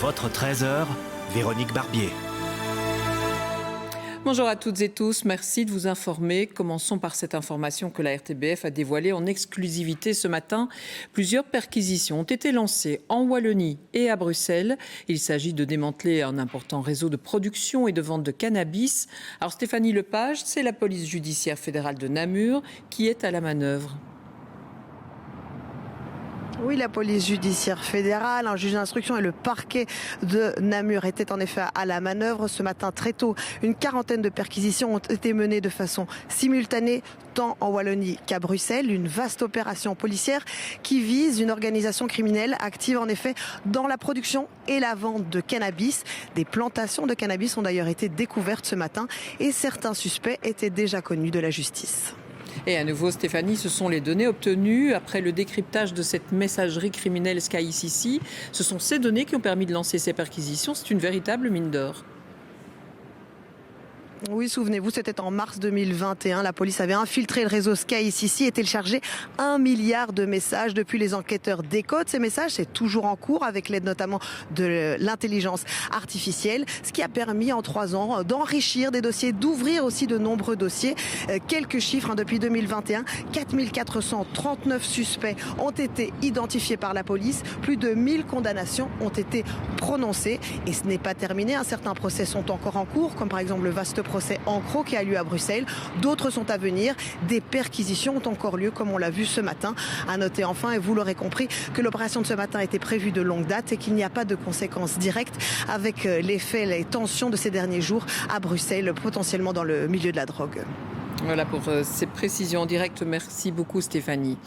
Votre 13h, Véronique Barbier. Bonjour à toutes et tous, merci de vous informer. Commençons par cette information que la RTBF a dévoilée en exclusivité ce matin. Plusieurs perquisitions ont été lancées en Wallonie et à Bruxelles. Il s'agit de démanteler un important réseau de production et de vente de cannabis. Alors Stéphanie Lepage, c'est la police judiciaire fédérale de Namur qui est à la manœuvre. Oui, la police judiciaire fédérale, un juge d'instruction et le parquet de Namur étaient en effet à la manœuvre. Ce matin très tôt, une quarantaine de perquisitions ont été menées de façon simultanée, tant en Wallonie qu'à Bruxelles. Une vaste opération policière qui vise une organisation criminelle active en effet dans la production et la vente de cannabis. Des plantations de cannabis ont d'ailleurs été découvertes ce matin et certains suspects étaient déjà connus de la justice. Et à nouveau, Stéphanie, ce sont les données obtenues après le décryptage de cette messagerie criminelle SkyCC. Ce sont ces données qui ont permis de lancer ces perquisitions. C'est une véritable mine d'or. Oui, souvenez-vous, c'était en mars 2021. La police avait infiltré le réseau SkyCC et téléchargé 1 milliard de messages. Depuis, les enquêteurs décodent ces messages. C'est toujours en cours avec l'aide notamment de l'intelligence artificielle. Ce qui a permis en 3 ans d'enrichir des dossiers, d'ouvrir aussi de nombreux dossiers. Quelques chiffres depuis 2021. 4439 suspects ont été identifiés par la police. Plus de 1000 condamnations ont été prononcées. Et ce n'est pas terminé. Certains procès sont encore en cours, comme par exemple le vaste procès Ancro qui a lieu à Bruxelles. D'autres sont à venir. Des perquisitions ont encore lieu, comme on l'a vu ce matin. À noter enfin, et vous l'aurez compris, que l'opération de ce matin a été prévue de longue date et qu'il n'y a pas de conséquences directes avec les faits, les tensions de ces derniers jours à Bruxelles, potentiellement dans le milieu de la drogue. Voilà pour ces précisions en direct. Merci beaucoup Stéphanie.